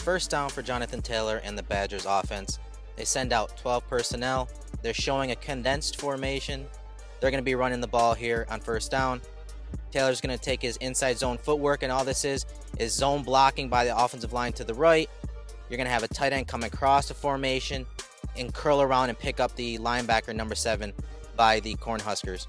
first down for Jonathan Taylor and the Badgers offense. They send out 12 personnel. They're showing a condensed formation. They're going to be running the ball here on first down. Taylor's going to take his inside zone footwork, and all this is zone blocking by the offensive line to the right. You're going to have a tight end come across the formation and curl around and pick up the linebacker number 7 by the Cornhuskers.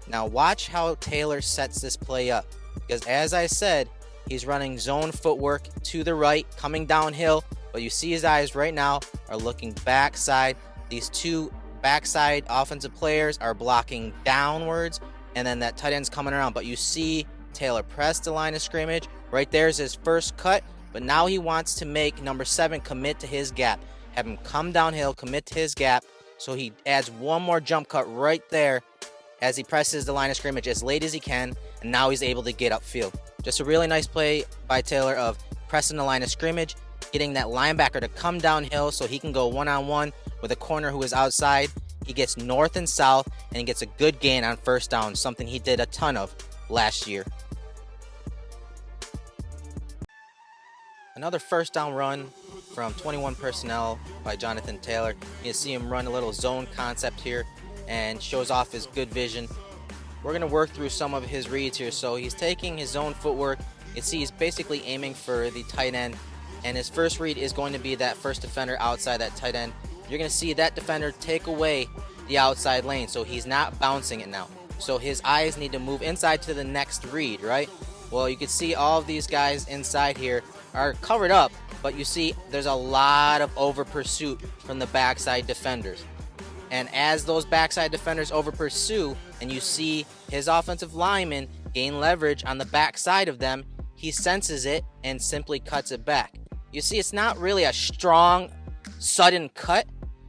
Now watch how Taylor sets this play up, because as I said, he's running zone footwork to the right, coming downhill, but you see his eyes right now are looking backside. These two backside offensive players are blocking downwards, and then that tight end's coming around, but you see Taylor press the line of scrimmage. Right there's his first cut, but now he wants to make number 7 commit to his gap. Have him come downhill, commit to his gap, so he adds one more jump cut right there as he presses the line of scrimmage as late as he can, and now he's able to get upfield. Just a really nice play by Taylor of pressing the line of scrimmage, getting that linebacker to come downhill so he can go one-on-one with a corner who is outside. He gets north and south, and he gets a good gain on first down, something he did a ton of last year. Another first down run from 21 personnel by Jonathan Taylor. You can see him run a little zone concept here and shows off his good vision. We're going to work through some of his reads here. So he's taking his zone footwork. You can see he's basically aiming for the tight end, and his first read is going to be that first defender outside that tight end. You're going to see that defender take away the outside lane, so he's not bouncing it now. So his eyes need to move inside to the next read, right? Well, you can see all of these guys inside here are covered up, but you see there's a lot of over pursuit from the backside defenders. And as those backside defenders over pursue, and you see his offensive lineman gain leverage on the backside of them, he senses it and simply cuts it back. You see, it's not really a strong, sudden cut,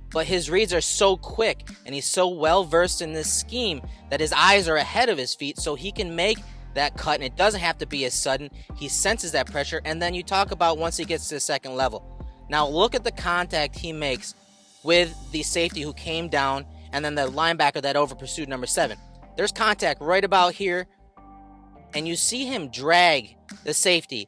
but his reads are so quick, and he's so well versed in this scheme that his eyes are ahead of his feet, so he can make that cut, and it doesn't have to be as sudden. He senses that pressure, and then you talk about once he gets to the second level. Now look at the contact he makes with the safety who came down, and then the linebacker that over pursued number 7. There's contact right about here, and you see him drag the safety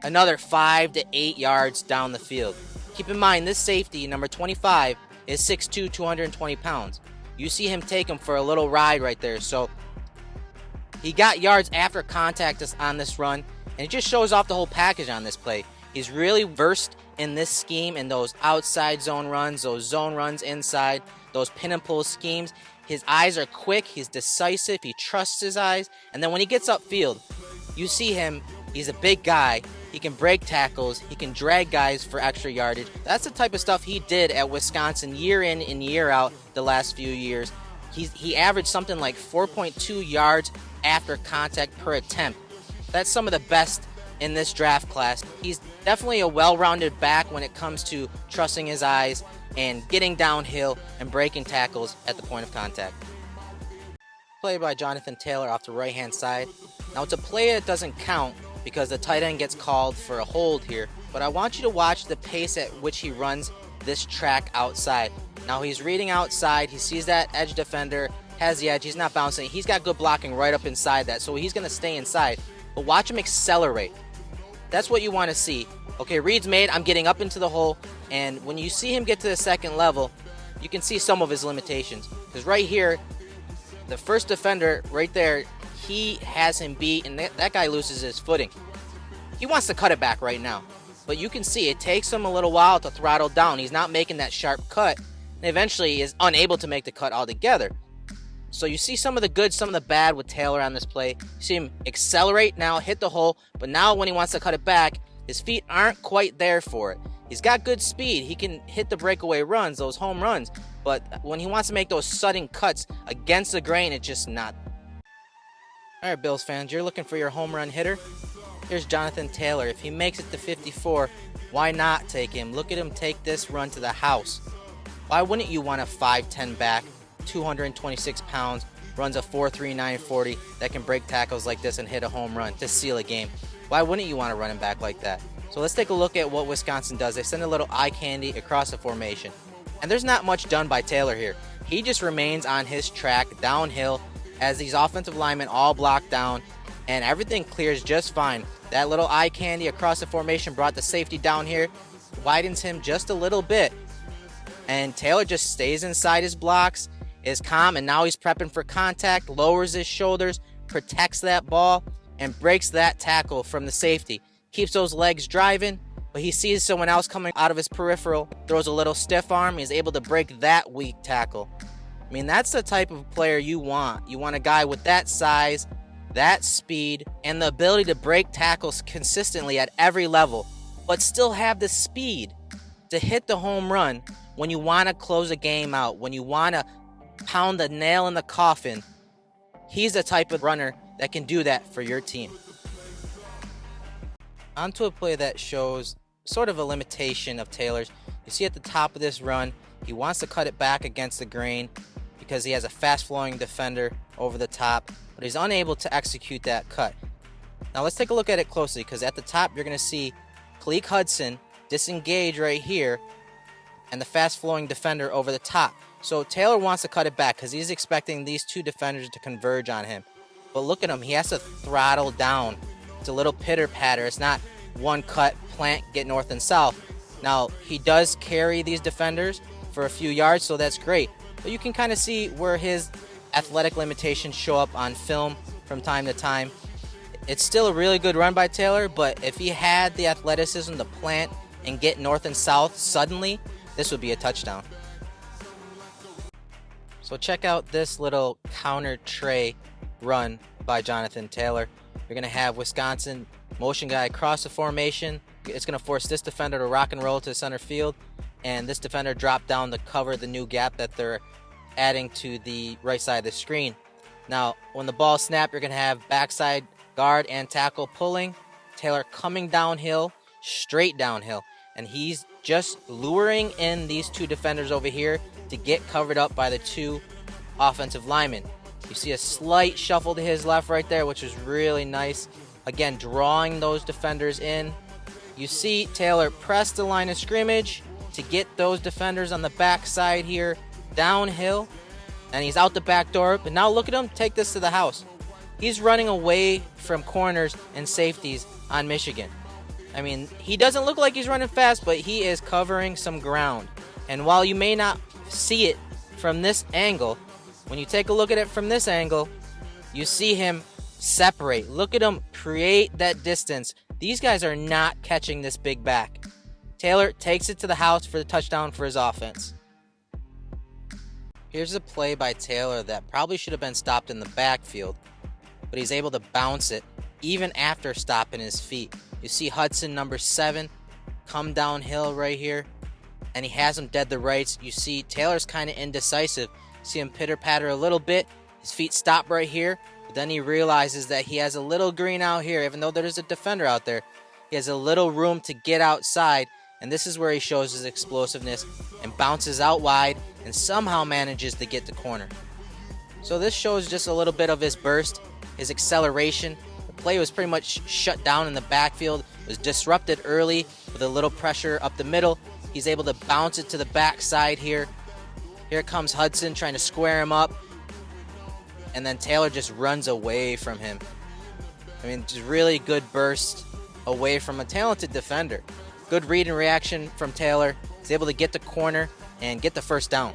another 5 to 8 yards down the field. Keep in mind, this safety, number 25, is 6'2", 220 pounds. You see him take him for a little ride right there. So he got yards after contact on this run, and it just shows off the whole package on this play. He's really versed in this scheme, in those outside zone runs, those zone runs inside, those pin and pull schemes. His eyes are quick, he's decisive, he trusts his eyes, and then when he gets upfield, you see him, he's a big guy, he can break tackles, he can drag guys for extra yardage. That's the type of stuff he did at Wisconsin year in and year out the last few years. He averaged something like 4.2 yards after contact per attempt. That's some of the best in this draft class. He's definitely a well-rounded back when it comes to trusting his eyes and getting downhill and breaking tackles at the point of contact. Play by Jonathan Taylor off the right-hand side. Now it's a play that doesn't count because the tight end gets called for a hold here, but I want you to watch the pace at which he runs this track outside. Now he's reading outside, he sees that edge defender, has the edge, he's not bouncing, he's got good blocking right up inside that, so he's going to stay inside. But watch him accelerate. That's what you want to see. Okay, read's made, I'm getting up into the hole, and when you see him get to the second level, you can see some of his limitations. Because right here, the first defender right there, he has him beat, and that guy loses his footing. He wants to cut it back right now. But you can see it takes him a little while to throttle down. He's not making that sharp cut, and eventually he is unable to make the cut altogether. So you see some of the good, some of the bad with Taylor on this play. You see him accelerate now, hit the hole, but now when he wants to cut it back, his feet aren't quite there for it. He's got good speed. He can hit the breakaway runs, those home runs, but when he wants to make those sudden cuts against the grain, it's just not. All right, Bills fans, you're looking for your home run hitter? Here's Jonathan Taylor. If he makes it to 54, why not take him? Look at him take this run to the house. Why wouldn't you want a 5'10 back, 226 pounds, runs a 4.3 940 that can break tackles like this and hit a home run to seal a game? Why wouldn't you want a running back like that? So let's take a look at what Wisconsin does. They send a little eye candy across the formation. And there's not much done by Taylor here. He just remains on his track downhill as these offensive linemen all block down. and everything clears just fine. That little eye candy across the formation brought the safety down here, widens him just a little bit, and Taylor just stays inside his blocks, is calm, and now he's prepping for contact, lowers his shoulders, protects that ball, and breaks that tackle from the safety. Keeps those legs driving, but he sees someone else coming out of his peripheral, throws a little stiff arm, he's able to break that weak tackle. I mean, that's the type of player you want. You want a guy with that size, that speed, and the ability to break tackles consistently at every level, but still have the speed to hit the home run when you want to close a game out, when you want to pound the nail in the coffin. He's the type of runner that can do that for your team. Onto a play that shows sort of a limitation of Taylor's. You see at the top of this run, he wants to cut it back against the grain because he has a fast-flowing defender over the top, but he's unable to execute that cut. Now let's take a look at it closely, because at the top you're going to see Kaiir Hudson disengage right here and the fast-flowing defender over the top. So Taylor wants to cut it back because he's expecting these two defenders to converge on him. But look at him, he has to throttle down. It's a little pitter-patter. It's not one cut, plant, get north and south. Now, he does carry these defenders for a few yards, so that's great. But you can kind of see where his athletic limitations show up on film from time to time. It's still a really good run by Taylor, but if he had the athleticism to plant and get north and south suddenly, this would be a touchdown. So check out this little counter tray run by Jonathan Taylor. You're going to have Wisconsin motion guy across the formation. It's going to force this defender to rock and roll to center field, and this defender drop down to cover the new gap that they're adding to the right side of the screen. Now, when the ball snapped, you're going to have backside guard and tackle pulling. Taylor coming downhill, straight downhill, and he's just luring in these two defenders over here to get covered up by the two offensive linemen. You see a slight shuffle to his left right there, which is really nice. Again, drawing those defenders in. You see Taylor press the line of scrimmage to get those defenders on the backside here downhill, and he's out the back door. But now look at him take this to the house. He's running away from corners and safeties on Michigan. I mean, he doesn't look like he's running fast, but he is covering some ground. And while you may not see it from this angle, when you take a look at it from this angle, you see him separate. Look at him create that distance. These guys are not catching this big back. Taylor takes it to the house for the touchdown for his offense. Here's a play by Taylor that probably should have been stopped in the backfield, but he's able to bounce it even after stopping his feet. You see Hudson, number 7, come downhill right here, and he has him dead to rights. You see Taylor's kind of indecisive. See him pitter-patter a little bit. His feet stop right here, but then he realizes that he has a little green out here. Even though there's a defender out there, he has a little room to get outside, and this is where he shows his explosiveness and bounces out wide and somehow manages to get the corner. So this shows just a little bit of his burst, his acceleration. The play was pretty much shut down in the backfield. It was disrupted early with a little pressure up the middle. He's able to bounce it to the backside here. Here comes Hudson trying to square him up, and then Taylor just runs away from him. I mean, just really good burst away from a talented defender. Good read and reaction from Taylor. He's able to get the corner and get the first down.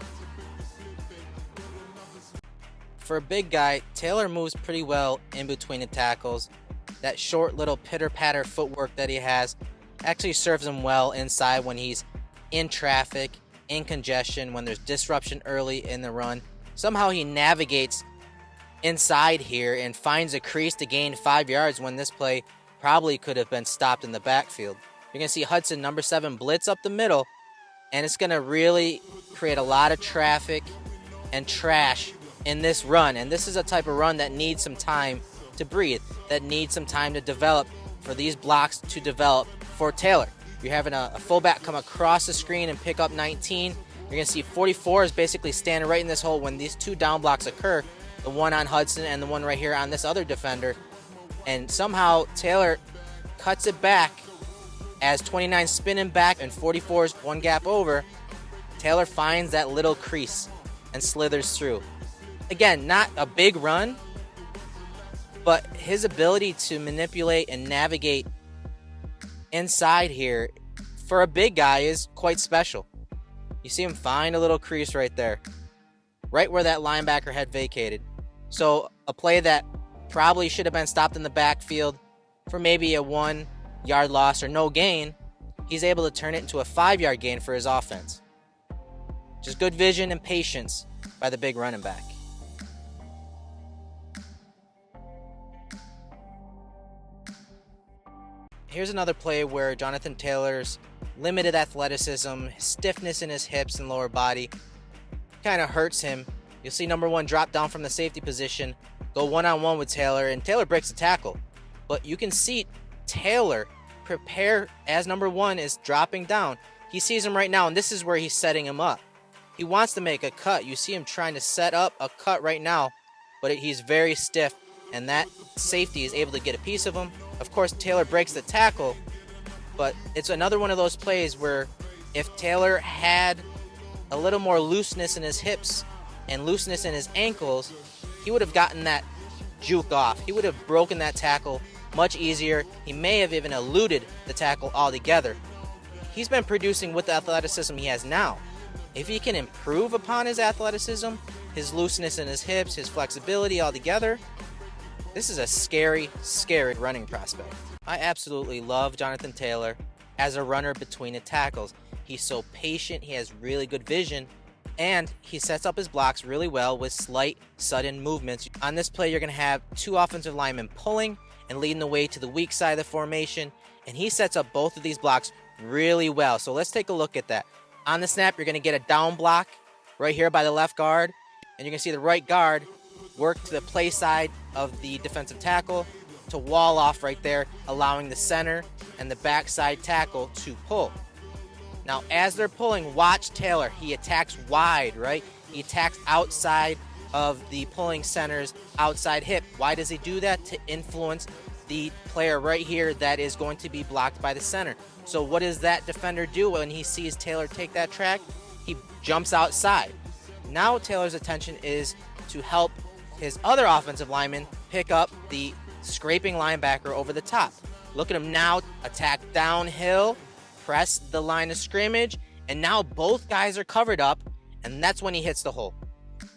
For a big guy, Taylor moves pretty well in between the tackles. That short little pitter-patter footwork that he has actually serves him well inside when he's in traffic, in congestion, when there's disruption early in the run. Somehow he navigates inside here and finds a crease to gain 5 yards when this play probably could have been stopped in the backfield. You're going to see Hudson, number 7, blitz up the middle, and it's going to really create a lot of traffic and trash in this run. And this is a type of run that needs some time to breathe, that needs some time to develop, for these blocks to develop for Taylor. You're having a fullback come across the screen and pick up 19. You're going to see 44 is basically standing right in this hole when these two down blocks occur, the one on Hudson and the one right here on this other defender. And somehow Taylor cuts it back as 29 spinning back and 44 is one gap over. Taylor finds that little crease and slithers through. Again, not a big run, but his ability to manipulate and navigate inside here for a big guy is quite special. You see him find a little crease right there, right where that linebacker had vacated. So a play that probably should have been stopped in the backfield for maybe a 1-yard loss or no gain, he's able to turn it into a 5-yard gain for his offense. Just good vision and patience by the big running back. Here's another play where Jonathan Taylor's limited athleticism, stiffness in his hips and lower body kind of hurts him. You'll see number 1 drop down from the safety position, go one-on-one with Taylor, and Taylor breaks the tackle. But you can see Taylor prepare as number 1 is dropping down. He sees him right now, and this is where he's setting him up. He wants to make a cut. You see him trying to set up a cut right now, but he's very stiff, and that safety is able to get a piece of him. Of course, Taylor breaks the tackle, but it's another one of those plays where if Taylor had a little more looseness in his hips and looseness in his ankles, he would have gotten that juke off. He would have broken that tackle much easier. He may have even eluded the tackle altogether. He's been producing with the athleticism he has now. If he can improve upon his athleticism, his looseness in his hips, his flexibility altogether, this is a scary, scary running prospect. I absolutely love Jonathan Taylor as a runner between the tackles. He's so patient, he has really good vision, and he sets up his blocks really well with slight, sudden movements. On this play, you're going to have 2 offensive linemen pulling and leading the way to the weak side of the formation, and he sets up both of these blocks really well. So let's take a look at that. On the snap, you're going to get a down block right here by the left guard, and you're going to see the right guard work to the play side of the defensive tackle to wall off right there, allowing the center and the backside tackle to pull. Now, as they're pulling, watch Taylor. He attacks wide, right? He attacks outside of the pulling center's outside hip. Why does he do that? To influence the player right here that is going to be blocked by the center. So what does that defender do when he sees Taylor take that track? He jumps outside. Now Taylor's attention is to help his other offensive lineman pick up the scraping linebacker over the top. Look at him now attack downhill, press the line of scrimmage, and now both guys are covered up, and that's when he hits the hole.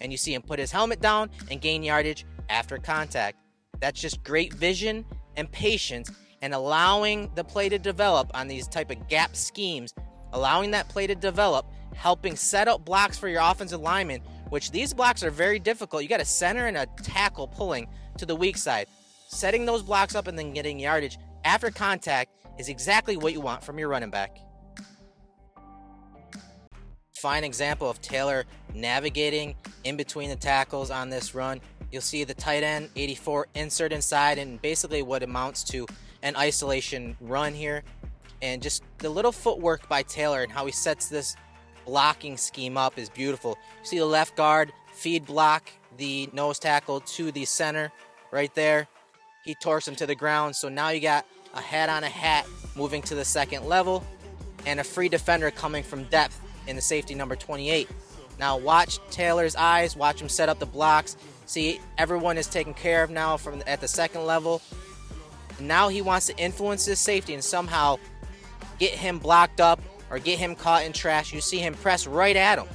And you see him put his helmet down and gain yardage after contact. That's just great vision and patience, and allowing the play to develop on these type of gap schemes, allowing that play to develop, helping set up blocks for your offensive linemen, which these blocks are very difficult. You got a center and a tackle pulling to the weak side. Setting those blocks up and then getting yardage after contact is exactly what you want from your running back. Fine example of Taylor navigating in between the tackles on this run. You'll see the tight end, 84, insert inside, and basically what amounts to an isolation run here. And just the little footwork by Taylor and how he sets this blocking scheme up is beautiful. You see the left guard feed block the nose tackle to the center right there. He torques him to the ground. So now you got a hat on a hat moving to the second level and a free defender coming from depth in the safety number 28. Now watch Taylor's eyes, watch him set up the blocks. See, everyone is taken care of now from at the second level. Now he wants to influence his safety and somehow get him blocked up or get him caught in trash. You see him press right at him.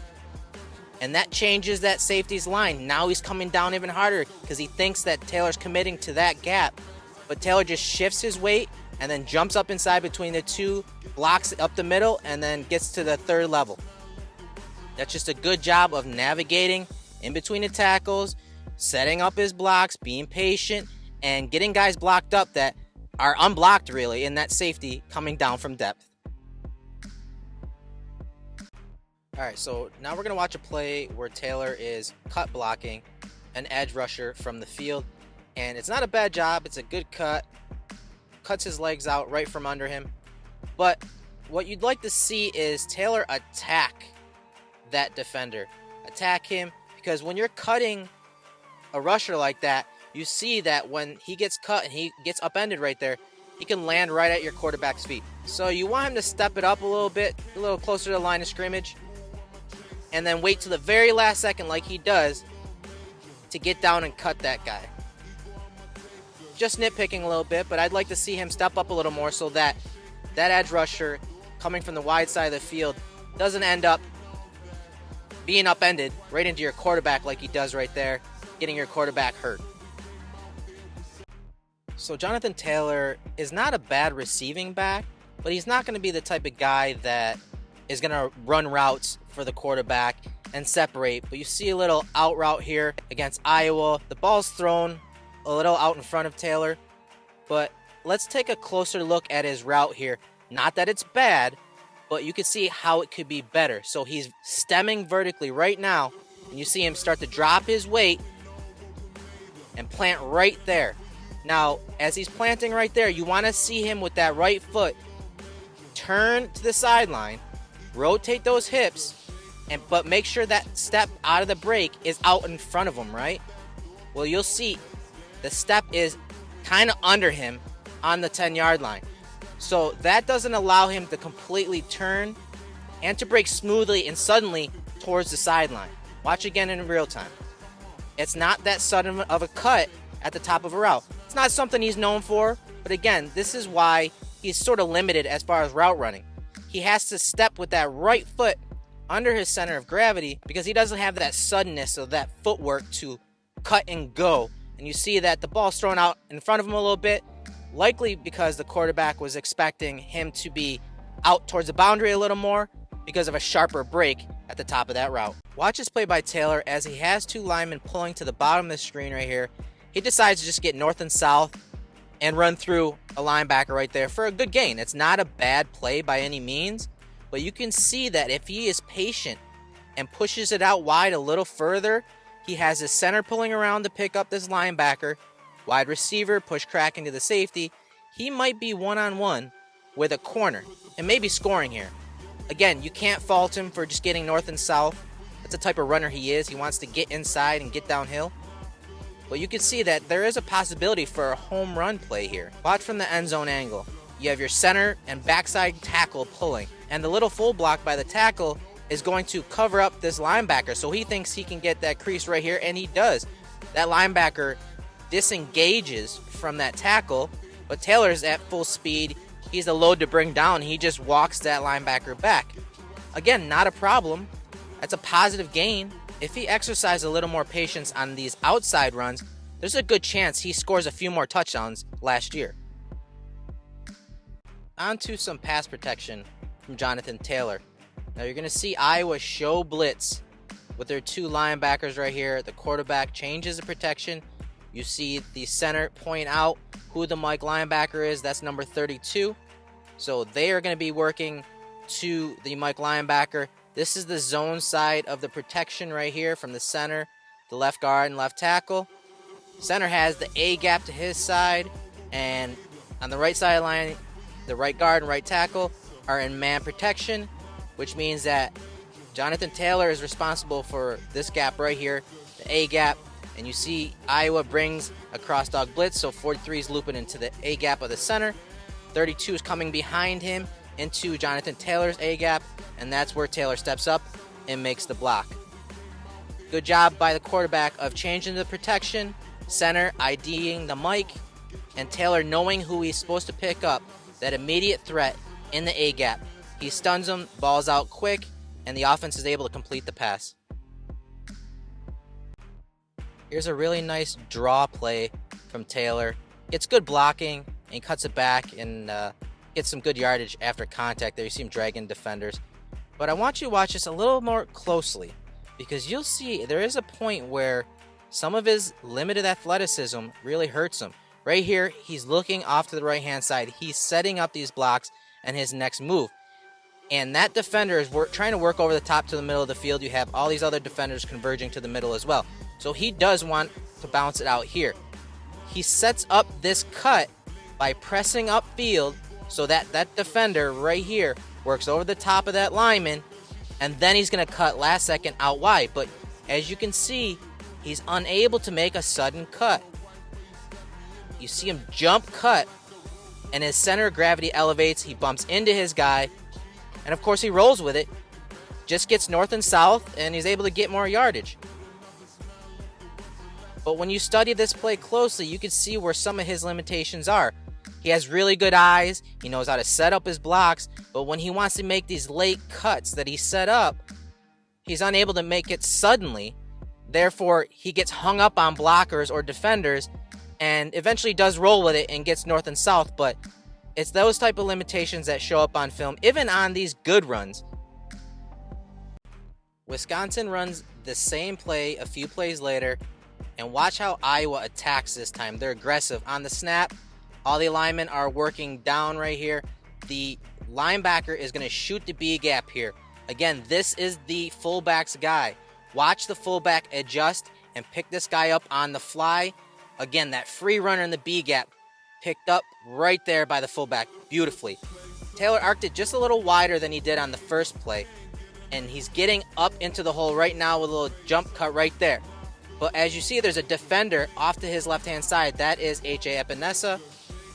And that changes that safety's line. Now he's coming down even harder because he thinks that Taylor's committing to that gap. But Taylor just shifts his weight and then jumps up inside between the two, blocks up the middle, and then gets to the third level. That's just a good job of navigating in between the tackles, setting up his blocks, being patient, and getting guys blocked up that are unblocked really in that safety coming down from depth. All right, so now we're going to watch a play where Taylor is cut blocking an edge rusher from the field. And it's not a bad job. It's a good cut. Cuts his legs out right from under him. But what you'd like to see is Taylor attack that defender. Attack him, because when you're cutting a rusher like that, you see that when he gets cut and he gets upended right there, he can land right at your quarterback's feet. So you want him to step it up a little bit, a little closer to the line of scrimmage, and then wait till the very last second like he does to get down and cut that guy. just nitpicking a little bit, but I'd like to see him step up a little more so that that edge rusher coming from the wide side of the field doesn't end up being upended right into your quarterback like he does right there, getting your quarterback hurt. So Jonathan Taylor is not a bad receiving back, but he's not going to be the type of guy that is going to run routes for the quarterback and separate. But you see a little out route here against Iowa. The ball's thrown a little out in front of Taylor, but let's take a closer look at his route here. Not that it's bad, but you can see how it could be better. So he's stemming vertically right now, and you see him start to drop his weight and plant right there. Now, as he's planting right there, you want to see him with that right foot turn to the sideline, rotate those hips, but make sure that step out of the break is out in front of him, right? Well, you'll see the step is kind of under him on the 10-yard line. So that doesn't allow him to completely turn and to break smoothly and suddenly towards the sideline. Watch again in real time. It's not that sudden of a cut at the top of a route. It's not something he's known for, but again, this is why he's sort of limited as far as route running. He has to step with that right foot under his center of gravity because he doesn't have that suddenness of that footwork to cut and go. And you see that the ball's thrown out in front of him a little bit, likely because the quarterback was expecting him to be out towards the boundary a little more because of a sharper break at the top of that route. Watch this play by Taylor as he has two linemen pulling to the bottom of the screen right here. He decides to just get north and south and run through a linebacker right there for a good gain. It's not a bad play by any means, but you can see that if he is patient and pushes it out wide a little further, he has his center pulling around to pick up this linebacker, wide receiver, push crack into the safety. He might be one-on-one with a corner and maybe scoring here. Again, you can't fault him for just getting north and south. That's the type of runner he is. He wants to get inside and get downhill. But you can see that there is a possibility for a home run play here. Watch from the end zone angle. You have your center and backside tackle pulling. And the little full block by the tackle is going to cover up this linebacker. So he thinks he can get that crease right here, and he does. That linebacker disengages from that tackle, but Taylor's at full speed. He's a load to bring down. He just walks that linebacker back. Again, not a problem. That's a positive gain. If he exercised a little more patience on these outside runs, there's a good chance he scores a few more touchdowns last year. On to some pass protection from Jonathan Taylor. Now you're going to see Iowa show blitz with their two linebackers right here. The quarterback changes the protection. You see the center point out who the Mike linebacker is. That's number 32. So they are going to be working to the Mike linebacker. This is the zone side of the protection right here from the center, the left guard and left tackle. Center has the A gap to his side, and on the right sideline, the right guard and right tackle are in man protection, which means that Jonathan Taylor is responsible for this gap right here, the A gap, and you see Iowa brings a cross dog blitz, so 43 is looping into the A gap of the center, 32 is coming behind him into Jonathan Taylor's A gap, and that's where Taylor steps up and makes the block. Good job by the quarterback of changing the protection, center IDing the Mike, and Taylor knowing who he's supposed to pick up, that immediate threat in the A gap. He stuns him, balls out quick, and the offense is able to complete the pass. Here's a really nice draw play from Taylor. Gets good blocking, and he cuts it back and gets some good yardage after contact there. You see him dragging defenders. But I want you to watch this a little more closely because you'll see there is a point where some of his limited athleticism really hurts him. Right here, he's looking off to the right-hand side. He's setting up these blocks and his next move. And that defender is trying to work over the top to the middle of the field. You have all these other defenders converging to the middle as well. So he does want to bounce it out here. He sets up this cut by pressing upfield so that that defender right here works over the top of that lineman, and then he's going to cut last second out wide. But as you can see, he's unable to make a sudden cut. You see him jump cut, and his center of gravity elevates. He bumps into his guy, and of course he rolls with it. Just gets north and south, and he's able to get more yardage. But when you study this play closely, you can see where some of his limitations are. He has really good eyes, he knows how to set up his blocks, but when he wants to make these late cuts that he set up, he's unable to make it suddenly. Therefore, he gets hung up on blockers or defenders and eventually does roll with it and gets north and south, but it's those type of limitations that show up on film, even on these good runs. Wisconsin runs the same play a few plays later, and watch how Iowa attacks this time. They're aggressive. On the snap, all the linemen are working down right here. The linebacker is going to shoot the B gap here. Again, this is the fullback's guy. Watch the fullback adjust and pick this guy up on the fly. Again, that free runner in the B gap picked up right there by the fullback beautifully. Taylor arced it just a little wider than he did on the first play, and he's getting up into the hole right now with a little jump cut right there. But as you see, there's a defender off to his left-hand side. That is H.A. Epinesa.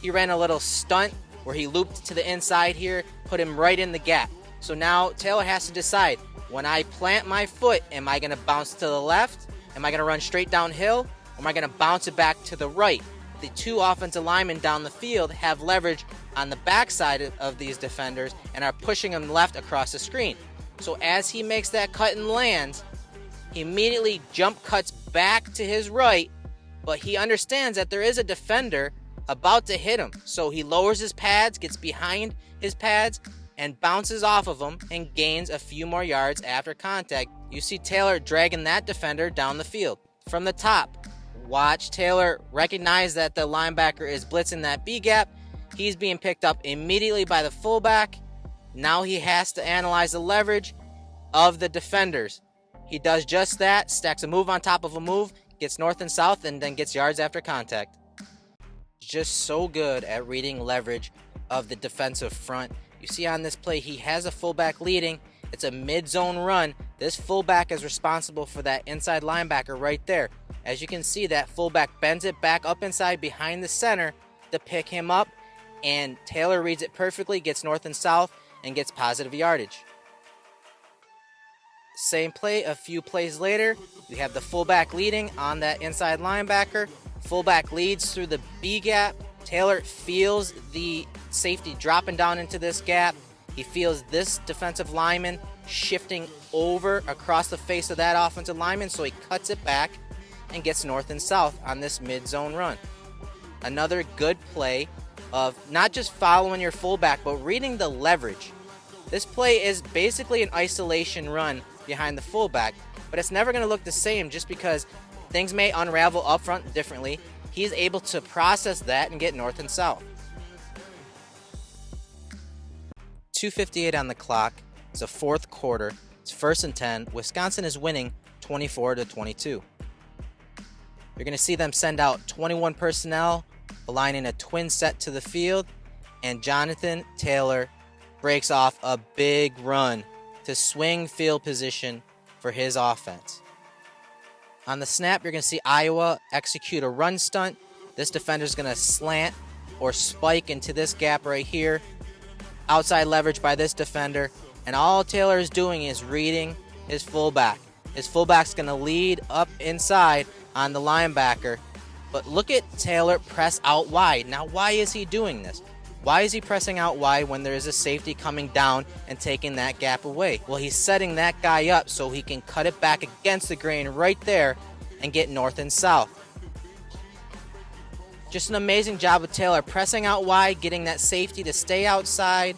He ran a little stunt where he looped to the inside here, put him right in the gap. So now Taylor has to decide, when I plant my foot, am I going to bounce to the left? Am I going to run straight downhill? Or am I going to bounce it back to the right? The two offensive linemen down the field have leverage on the backside of these defenders and are pushing them left across the screen. So as he makes that cut and lands, he immediately jump cuts back to his right, but he understands that there is a defender about to hit him. So he lowers his pads, gets behind his pads, and bounces off of them and gains a few more yards after contact. You see Taylor dragging that defender down the field. From the top, watch Taylor recognize that the linebacker is blitzing that B gap. He's being picked up immediately by the fullback. Now he has to analyze the leverage of the defenders. He does just that, stacks a move on top of a move, gets north and south, and then gets yards after contact. Just so good at reading leverage of the defensive front. You see on this play, he has a fullback leading. It's a mid-zone run. This fullback is responsible for that inside linebacker right there. As you can see, that fullback bends it back up inside behind the center to pick him up, and Taylor reads it perfectly, gets north and south, and gets positive yardage. Same play a few plays later. We have the fullback leading on that inside linebacker. Fullback leads through the B gap. Taylor feels the safety dropping down into this gap. He feels this defensive lineman shifting over across the face of that offensive lineman, so he cuts it back and gets north and south on this mid-zone run. Another good play of not just following your fullback, but reading the leverage. This play is basically an isolation run behind the fullback, but it's never going to look the same just because things may unravel up front differently. He's able to process that and get north and south. 2:58 on the clock. It's a fourth quarter. It's 1st and 10. Wisconsin is winning 24-22. You're going to see them send out 21 personnel, aligning a twin set to the field, and Jonathan Taylor breaks off a big run to swing field position for his offense. On the snap, you're going to see Iowa execute a run stunt. This defender is going to slant or spike into this gap right here. Outside leverage by this defender. And all Taylor is doing is reading his fullback. His fullback's going to lead up inside on the linebacker. But look at Taylor press out wide. Now, why is he doing this? Why is he pressing out wide when there is a safety coming down and taking that gap away? Well, he's setting that guy up so he can cut it back against the grain right there and get north and south. Just an amazing job with Taylor pressing out wide, getting that safety to stay outside,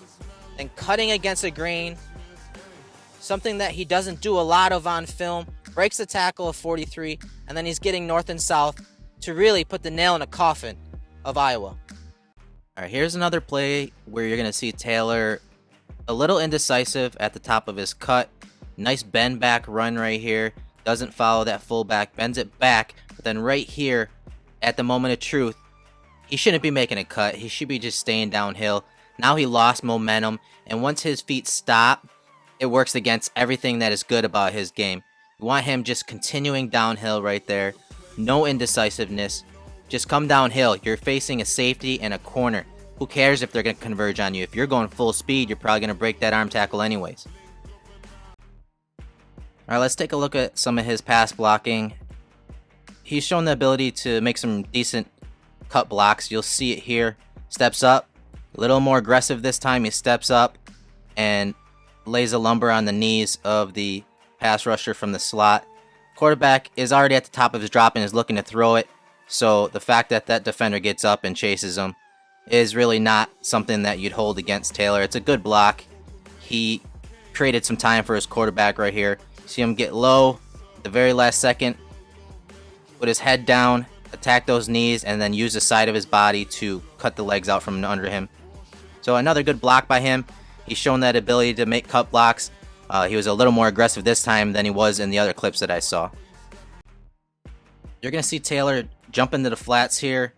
and cutting against the grain. Something that he doesn't do a lot of on film. Breaks the tackle of 43, and then he's getting north and south to really put the nail in the coffin of Iowa. All right, here's another play where you're going to see Taylor a little indecisive at the top of his cut. Nice bend back run right here. Doesn't follow that fullback, bends it back. But then right here, at the moment of truth, he shouldn't be making a cut. He should be just staying downhill. Now he lost momentum, and once his feet stop, it works against everything that is good about his game. You want him just continuing downhill right there. No indecisiveness. Just come downhill. You're facing a safety and a corner. Who cares if they're going to converge on you? If you're going full speed, you're probably going to break that arm tackle anyways. All right, let's take a look at some of his pass blocking. he's shown the ability to make some decent cut blocks. You'll see it here. Steps up, a little more aggressive this time. He steps up and lays a lumber on the knees of the pass rusher from the slot. Quarterback is already at the top of his drop and is looking to throw it. So the fact that that defender gets up and chases him is really not something that you'd hold against Taylor. It's a good block. He created some time for his quarterback right here. See him get low at the very last second, put his head down, attack those knees, and then use the side of his body to cut the legs out from under him. So another good block by him. He's shown that ability to make cut blocks. He was a little more aggressive this time than he was in the other clips that I saw. You're going to see Taylor jump into the flats here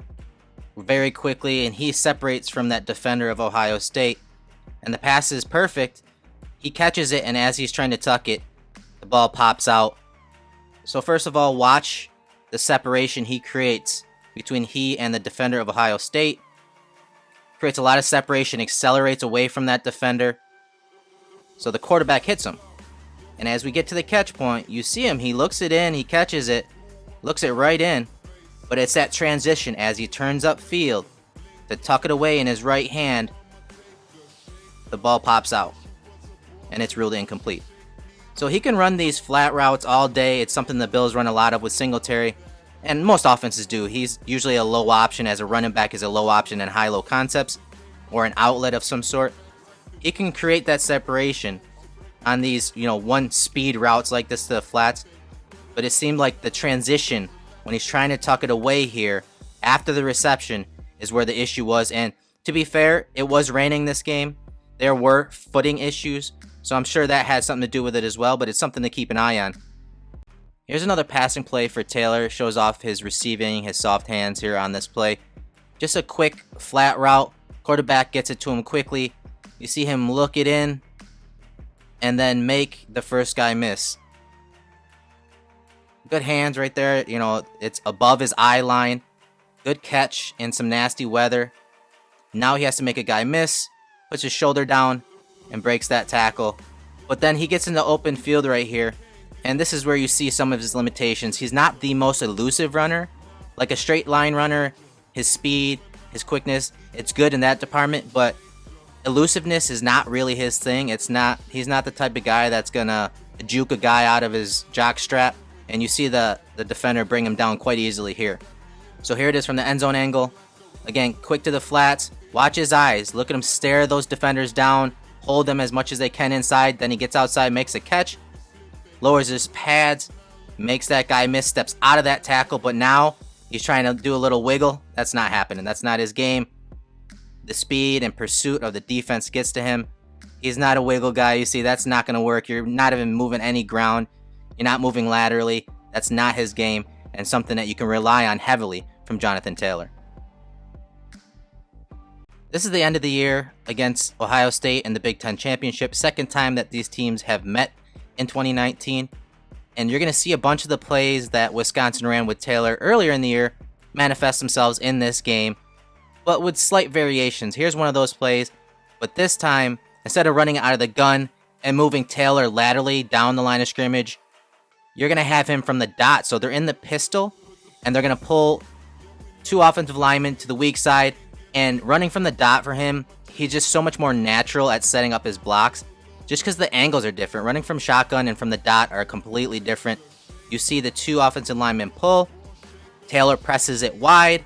very quickly, and he separates from that defender of Ohio State. And the pass is perfect. He catches it, and as he's trying to tuck it, the ball pops out. So first of all, watch the separation he creates between he and the defender of Ohio State. Creates a lot of separation, accelerates away from that defender. So the quarterback hits him. And as we get to the catch point, you see him. He looks it in, he catches it, looks it right in. But it's that transition as he turns upfield to tuck it away in his right hand. The ball pops out. And it's ruled incomplete. So he can run these flat routes all day. It's something the Bills run a lot of with Singletary. And most offenses do. He's usually a low option as a running back, is a low option in high-low concepts or an outlet of some sort. He can create that separation on these, one speed routes like this to the flats. But it seemed like the transition when he's trying to tuck it away here after the reception is where the issue was. And to be fair, it was raining this game. There were footing issues. So I'm sure that had something to do with it as well, but it's something to keep an eye on. Here's another passing play for Taylor. Shows off his receiving, his soft hands here on this play. Just a quick flat route. Quarterback gets it to him quickly. You see him look it in and then make the first guy miss. Good hands right there. It's above his eye line. Good catch in some nasty weather. Now he has to make a guy miss. Puts his shoulder down and breaks that tackle. But then he gets into open field right here. And this is where you see some of his limitations. He's not the most elusive runner. Like a straight line runner, his speed, his quickness, it's good in that department. But elusiveness is not really his thing. He's not the type of guy that's going to juke a guy out of his jock strap. And you see the defender bring him down quite easily here. So here it is from the end zone angle. Again, quick to the flats. Watch his eyes. Look at him stare those defenders down. Hold them as much as they can inside. Then he gets outside, makes a catch. Lowers his pads. Makes that guy miss. Steps out of that tackle. But now he's trying to do a little wiggle. That's not happening. That's not his game. The speed and pursuit of the defense gets to him. He's not a wiggle guy. You see, that's not going to work. You're not even moving any ground. You're not moving laterally. That's not his game. And something that you can rely on heavily from Jonathan Taylor. This is the end of the year against Ohio State in the Big Ten Championship. Second time that these teams have met in 2019. And you're going to see a bunch of the plays that Wisconsin ran with Taylor earlier in the year manifest themselves in this game, but with slight variations. Here's one of those plays, but this time, instead of running out of the gun and moving Taylor laterally down the line of scrimmage, you're going to have him from the dot. So they're in the pistol, and they're going to pull two offensive linemen to the weak side. And running from the dot for him, he's just so much more natural at setting up his blocks. Just because the angles are different. Running from shotgun and from the dot are completely different. You see the two offensive linemen pull. Taylor presses it wide.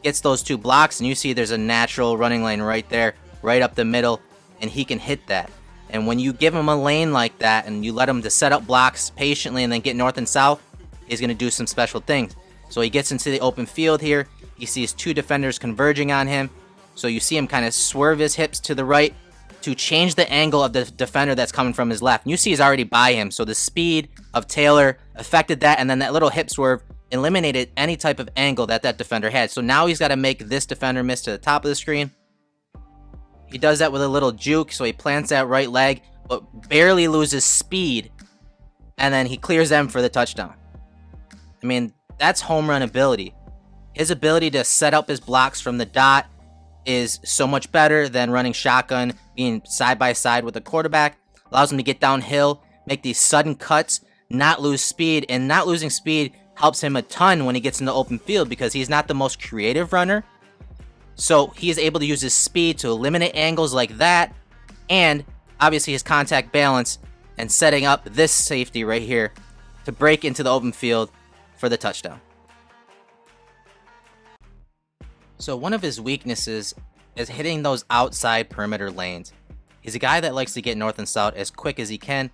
Gets those two blocks. And you see there's a natural running lane right there. Right up the middle. And he can hit that. And when you give him a lane like that and you let him to set up blocks patiently and then get north and south, he's going to do some special things. So he gets into the open field here. He sees two defenders converging on him. So you see him kind of swerve his hips to the right to change the angle of the defender that's coming from his left. And you see he's already by him. So the speed of Taylor affected that. And then that little hip swerve eliminated any type of angle that defender had. So now he's got to make this defender miss to the top of the screen. He does that with a little juke. So he plants that right leg, but barely loses speed. And then he clears them for the touchdown. I mean, that's home run ability. His ability to set up his blocks from the dot is so much better than running shotgun, being side by side with the quarterback. Allows him to get downhill, make these sudden cuts, not lose speed. And not losing speed helps him a ton when he gets in the open field because he's not the most creative runner. So he is able to use his speed to eliminate angles like that, and obviously his contact balance and setting up this safety right here to break into the open field for the touchdown. So one of his weaknesses is hitting those outside perimeter lanes. He's a guy that likes to get north and south as quick as he can.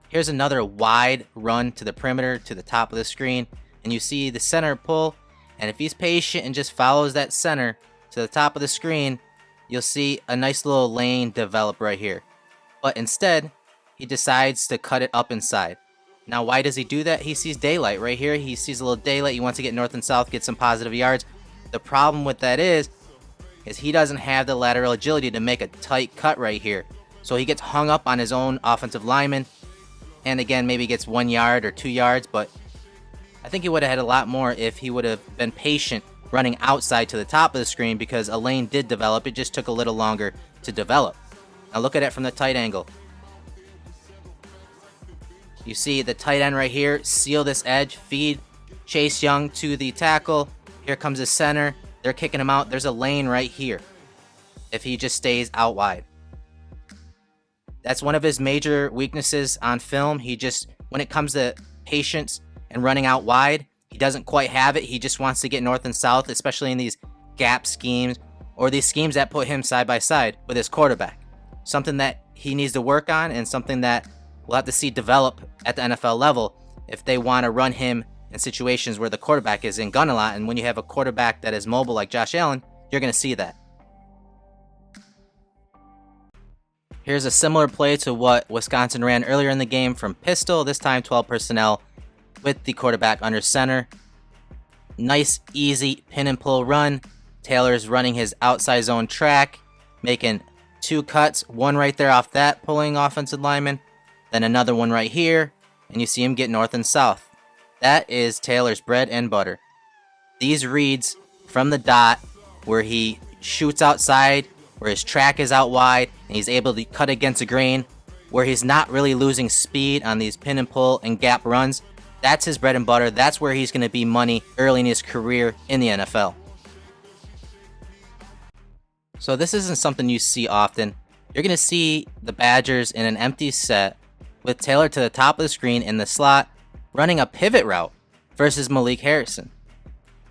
Here's another wide run to the perimeter to the top of the screen, and you see the center pull, and if he's patient and just follows that center to the top of the screen, you'll see a nice little lane develop right here. But instead, he decides to cut it up inside. Now, why does he do that? He sees daylight right here. He sees a little daylight. He wants to get north and south, get some positive yards. The problem with that is he doesn't have the lateral agility to make a tight cut right here. So he gets hung up on his own offensive lineman, and again, maybe gets 1 yard or 2 yards, but I think he would have had a lot more if he would have been patient running outside to the top of the screen, because a lane did develop. It just took a little longer to develop. Now look at it from the tight angle. You see the tight end right here, seal this edge, feed Chase Young to the tackle. Here comes the center. They're kicking him out. There's a lane right here if he just stays out wide. That's one of his major weaknesses on film. He just, when it comes to patience and running out wide, he doesn't quite have it. He just wants to get north and south, especially in these gap schemes or these schemes that put him side by side with his quarterback. Something that he needs to work on, and something that we'll have to see develop at the NFL level if they want to run him in situations where the quarterback is in gun a lot. And when you have a quarterback that is mobile like Josh Allen, you're going to see that. Here's a similar play to what Wisconsin ran earlier in the game from pistol, this time 12 personnel with the quarterback under center. Nice, easy pin and pull run. Taylor's running his outside zone track, making 2 cuts, one right there off that pulling offensive lineman, then another one right here, and you see him get north and south. That is Taylor's bread and butter. These reads from the dot where he shoots outside, where his track is out wide, and he's able to cut against the grain, where he's not really losing speed on these pin and pull and gap runs. That's his bread and butter. That's where he's going to be money early in his career in the NFL. So this isn't something you see often. You're going to see the Badgers in an empty set with Taylor to the top of the screen in the slot, running a pivot route versus Malik Harrison.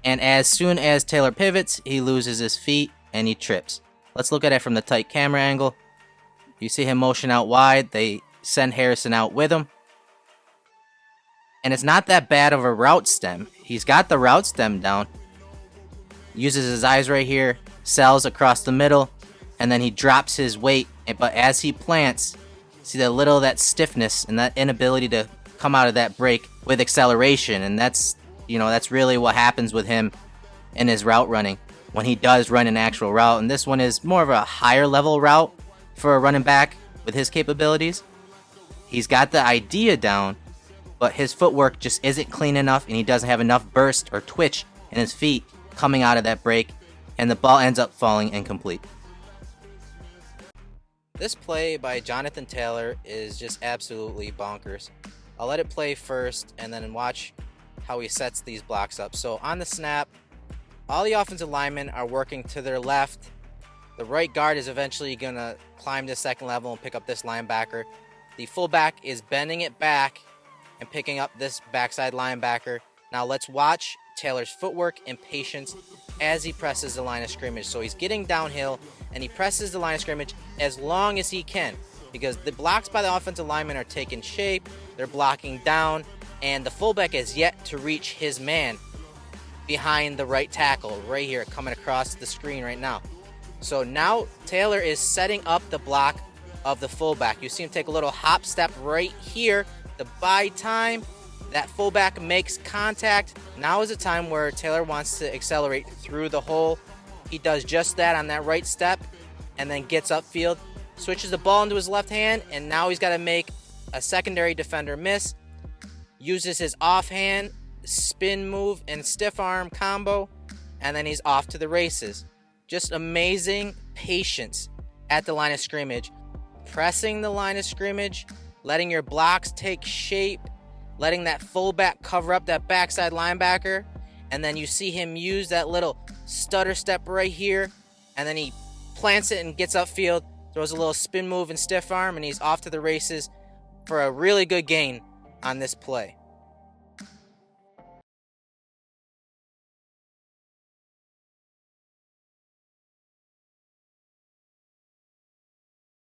And as soon as Taylor pivots, he loses his feet and he trips. Let's look at it from the tight camera angle. You see him motion out wide. They send Harrison out with him. And it's not that bad of a route stem. He's got the route stem down. Uses his eyes right here. Sells across the middle. And then he drops his weight. But as he plants, see that little that stiffness and that inability to come out of that break with acceleration. And that's really what happens with him in his route running when he does run an actual route. And this one is more of a higher level route for a running back with his capabilities. He's got the idea down, but his footwork just isn't clean enough, and he doesn't have enough burst or twitch in his feet coming out of that break, and the ball ends up falling incomplete. This play by Jonathan Taylor is just absolutely bonkers. I'll let it play first and then watch how he sets these blocks up. So on the snap, all the offensive linemen are working to their left. The right guard is eventually going to climb to second level and pick up this linebacker. The fullback is bending it back and picking up this backside linebacker. Now let's watch Taylor's footwork and patience as he presses the line of scrimmage. So he's getting downhill and he presses the line of scrimmage as long as he can, because the blocks by the offensive linemen are taking shape. They're blocking down, and the fullback is yet to reach his man behind the right tackle right here, coming across the screen right now. So now Taylor is setting up the block of the fullback. You see him take a little hop step right here to buy time. That fullback makes contact. Now is the time where Taylor wants to accelerate through the hole. He does just that on that right step and then gets upfield, switches the ball into his left hand, and now he's got to make a secondary defender miss. Uses his offhand spin move and stiff arm combo, and then he's off to the races. Just amazing patience at the line of scrimmage, pressing the line of scrimmage, letting your blocks take shape, letting that fullback cover up that backside linebacker, and then you see him use that little stutter step right here, and then he plants it and gets upfield, throws a little spin move and stiff arm, and he's off to the races for a really good gain on this play.